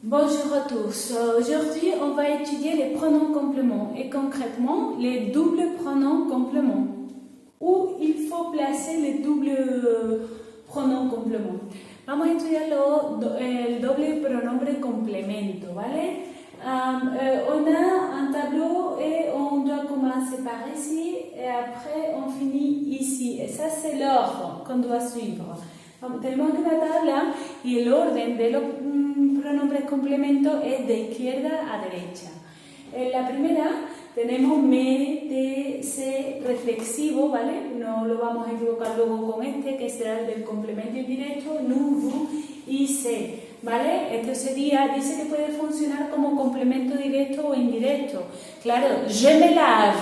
Bonjour à tous. Aujourd'hui, on va étudier les pronoms compléments et concrètement les doubles pronoms compléments. Où il faut placer les doubles pronoms compléments. Vamos a estudiar el doble pronombre complemento, ¿vale? On a un tableau et on doit commencer par ici et après on finit ici. Et ça, c'est l'ordre qu'on doit suivre. Tenemos aquí una tabla y el orden de los pronombres complemento es de izquierda a derecha. En la primera tenemos me, te, se, reflexivo, ¿vale? No lo vamos a equivocar luego con este, que será el del complemento indirecto, nu, vous y se, ¿vale? Esto sería, dice que puede funcionar como complemento directo o indirecto. Claro, je me lave,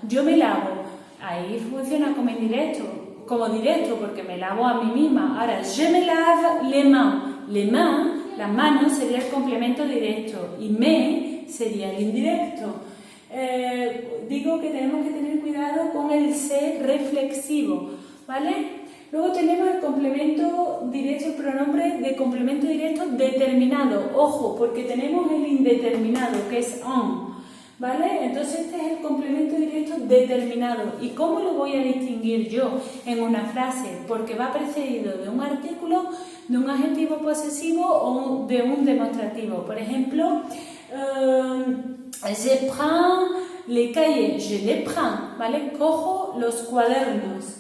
yo me lavo, ahí funciona como indirecto. Como directo, porque me lavo a mí misma. Ahora, je me lave les mains. Les mains, las manos, sería el complemento directo. Y me sería el indirecto. Digo que tenemos que tener cuidado con el se reflexivo, ¿vale? Luego tenemos el complemento directo, el pronombre de complemento directo determinado. Ojo, porque tenemos el indeterminado, que es en. ¿Vale? Entonces este es el complemento directo determinado. ¿Y cómo lo voy a distinguir yo en una frase? Porque va precedido de un artículo, de un adjetivo posesivo o de un demostrativo. Por ejemplo, je prends les cahiers, je les prends, ¿vale? Cojo los cuadernos.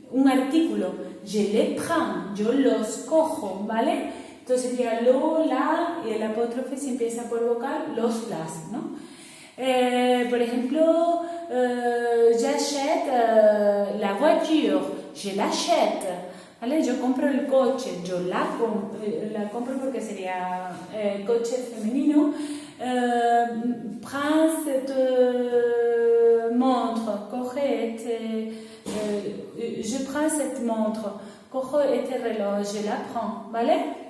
Un artículo, je les prends, yo los cojo, ¿vale? Entonces sería lo, la y el apóstrofe si empieza por vocal, los, las, ¿no? Por ejemplo, j'achète la voiture, je l'achète, ¿vale? Yo compro el coche, yo la compro porque sería coche femenino. Prends cette montre, coge este, je prends cette montre, cojo este reloj, je la prends, ¿vale?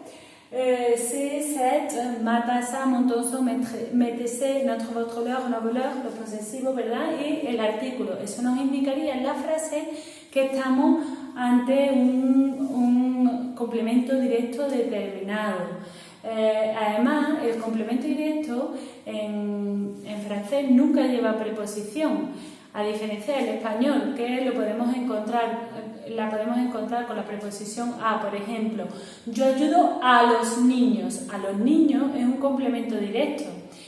C'est cette, ma taza, mon toso, me tese, notre, votre, leur, nos voleur, lo posesivo, ¿verdad? Y el artículo. Eso nos indicaría en la frase que estamos ante un complemento directo determinado. Además, el complemento directo en francés nunca lleva preposición. A diferencia del español, que la podemos encontrar con la preposición a, por ejemplo, yo ayudo a los niños. A los niños es un complemento directo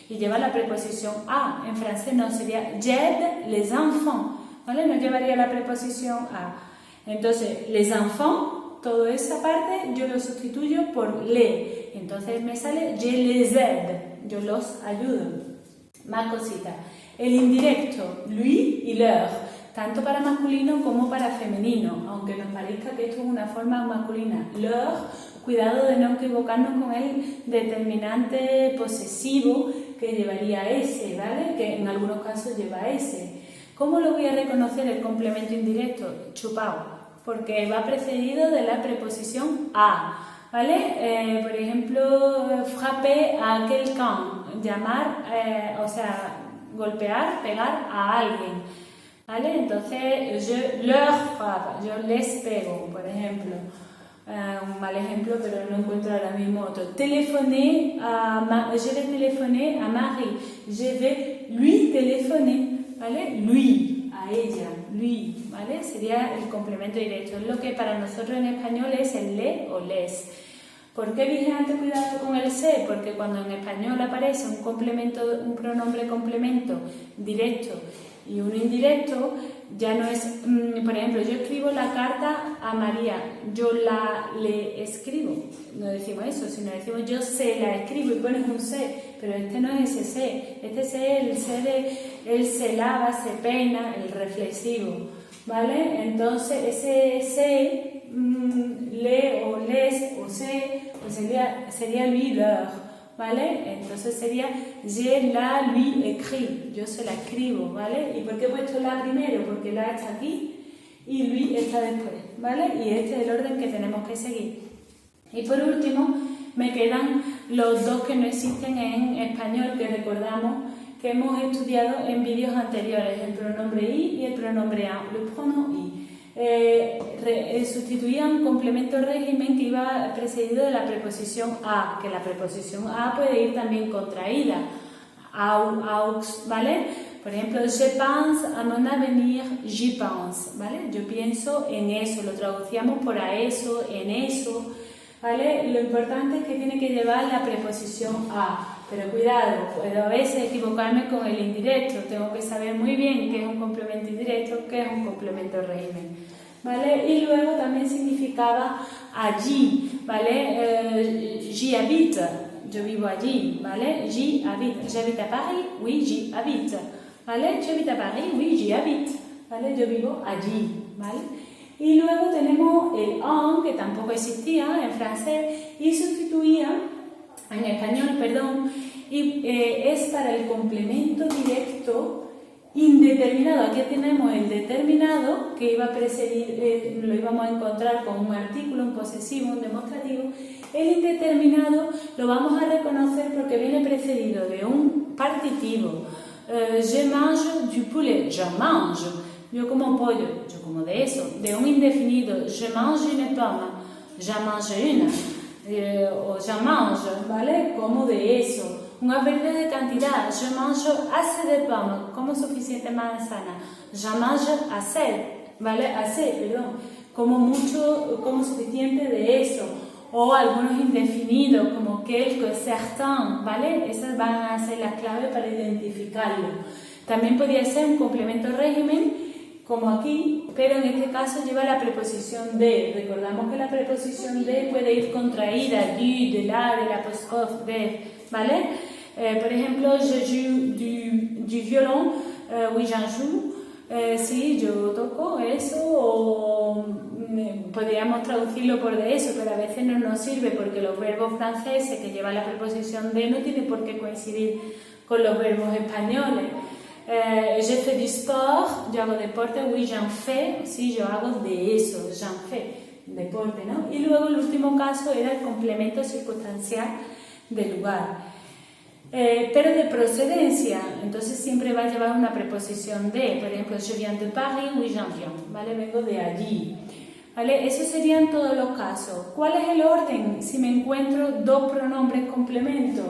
y lleva la preposición a. En francés no, sería j'aide les enfants, ¿vale? No llevaría la preposición a. Entonces, les enfants, toda esa parte yo lo sustituyo por les. Entonces me sale je les aide, yo los ayudo. Más cositas. El indirecto, lui y leur, tanto para masculino como para femenino, aunque nos parezca que esto es una forma masculina. Leur, cuidado de no equivocarnos con el determinante posesivo que llevaría ese, ¿vale? Que en algunos casos lleva ese. ¿Cómo lo voy a reconocer el complemento indirecto? Chupao, porque va precedido de la preposición a, ¿vale? Por ejemplo, frapper a quelqu'un, llamar, golpear, pegar a alguien, ¿vale? Entonces, je leur frappe, yo les pego, por ejemplo. Un mal ejemplo, pero no encuentro ahora mismo otro. Téléphoner je vais téléphoner a Marie, je vais lui téléphoner, ¿vale? Lui, a ella, lui, ¿vale? Sería el complemento directo. Es lo que para nosotros en español es el le o les. ¿Por qué dije antes cuidado con el se? Porque cuando en español aparece un pronombre complemento directo y uno indirecto, ya no es, por ejemplo, yo escribo la carta a María, yo le escribo, no decimos eso, sino decimos yo se la escribo y pones un se, pero este no es ese se, este se es el se de él se lava, se peina, el reflexivo, ¿vale? Entonces ese se, le o les o se, pues sería lui, leur, ¿vale? Entonces sería je la lui écris, yo se la escribo, ¿vale? ¿Y por qué he puesto la primero? Porque la está aquí y lui está después, ¿vale? Y este es el orden que tenemos que seguir. Y por último me quedan los dos que no existen en español, que recordamos que hemos estudiado en vídeos anteriores, el pronombre i y el pronombre a, le pronom i. sustituía un complemento régimen que iba precedido de la preposición a, que la preposición a puede ir también contraída, aux, ¿vale? Por ejemplo, je pense à mon avenir, j'y pense, ¿vale? Yo pienso en eso, lo traducíamos por a eso, en eso, ¿vale? Lo importante es que tiene que llevar la preposición a. Pero cuidado, puedo a veces equivocarme con el indirecto, tengo que saber muy bien qué es un complemento indirecto, qué es un complemento régimen, ¿vale? Y luego también significaba allí, ¿vale? J'y habite, yo vivo allí, ¿vale? J'y habite, j'habite à Paris, oui, j'y habite, ¿vale? J'habite à Paris, oui, j'y habite, ¿vale? Yo vivo allí, ¿vale? Y luego tenemos el en, que tampoco existía en francés, y sustituía en español, perdón, y es para el complemento directo indeterminado. Aquí tenemos el determinado que iba a precedir, lo íbamos a encontrar con un artículo, un posesivo, un demostrativo. El indeterminado lo vamos a reconocer porque viene precedido de un partitivo. Je mange du poulet, je mange. Yo como pollo, yo como de eso. De un indefinido, je mange une pomme, je mange une. O je mange, ¿vale? Como de eso. Un adverbio de cantidad, je mange assez de pommes, como suficiente manzana. Je mange assez, ¿vale? Assez, perdón. Como mucho, como suficiente de eso. O algunos indefinidos, como quelque, certain, ¿vale? Esas van a ser las claves para identificarlo. También podría ser un complemento régimen, como aquí, pero en este caso lleva la preposición de. Recordamos que la preposición de puede ir contraída, du, de l'apóstrofe, de, ¿vale? Por ejemplo, je joue du violon, oui, j'en joue, sí, yo toco eso, o podríamos traducirlo por de eso, pero a veces no nos sirve porque los verbos franceses que llevan la preposición de no tienen por qué coincidir con los verbos españoles. Je fais du sport, yo hago deporte, oui, j'en fais, sí, yo hago de eso, j'en fais, deporte, ¿no? Y luego el último caso era el complemento circunstancial del lugar. Pero de procedencia, entonces siempre va a llevar una preposición de, por ejemplo, je viens de Paris, oui, j'en viens, ¿vale? Vengo de allí, ¿vale? Esos serían todos los casos. ¿Cuál es el orden si me encuentro dos pronombres complementos?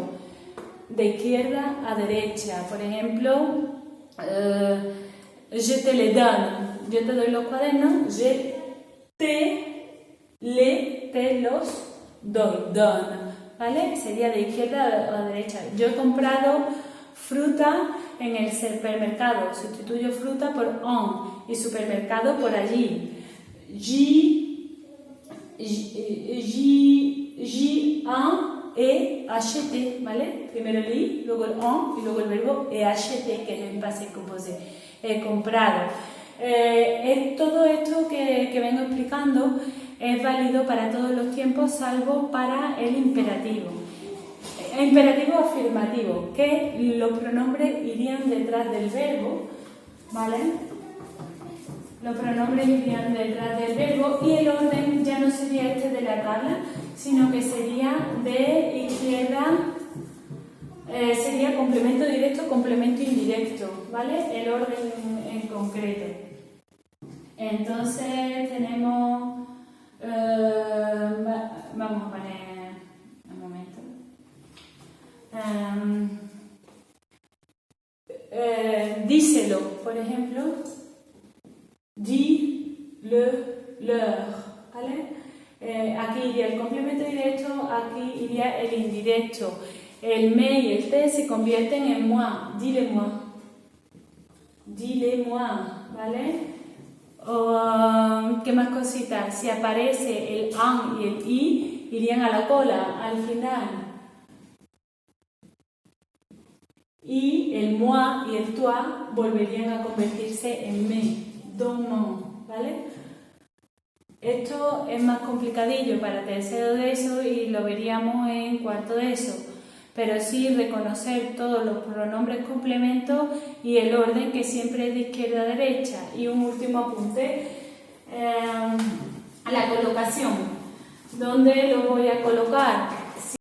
De izquierda a derecha, por ejemplo, je te les donne, yo te doy los cuadernos, je te los doy, donne, ¿vale? Sería de izquierda a derecha. Yo he comprado fruta en el supermercado, sustituyo fruta por en y supermercado por allí. En et acheter, ¿vale? Primero el i, luego el en y luego el verbo et acheter, que es el passé composé, he comprado. Todo esto que vengo explicando es válido para todos los tiempos salvo para el imperativo. Imperativo afirmativo, que los pronombres irían detrás del verbo, ¿vale? Los pronombres irían detrás del verbo y el orden ya no sería este de la tabla, sino que sería de izquierda, sería complemento directo, complemento indirecto, ¿vale? El orden en concreto. Entonces tenemos, vamos a poner un momento. Díselo, por ejemplo. Dis-le-leur, ¿vale? Aquí iría el complemento directo, aquí iría el indirecto. El me y el te se convierten en moi, dis-le-moi. Dis-le-moi, ¿vale? O, ¿qué más cositas? Si aparece el an y el i, irían a la cola, al final. Y el moi y el toi volverían a convertirse en me. ¿Vale? Esto es más complicadillo para tercero de eso y lo veríamos en cuarto de eso, pero sí reconocer todos los pronombres complementos y el orden que siempre es de izquierda a derecha. Y un último apunte, la colocación. ¿Dónde lo voy a colocar?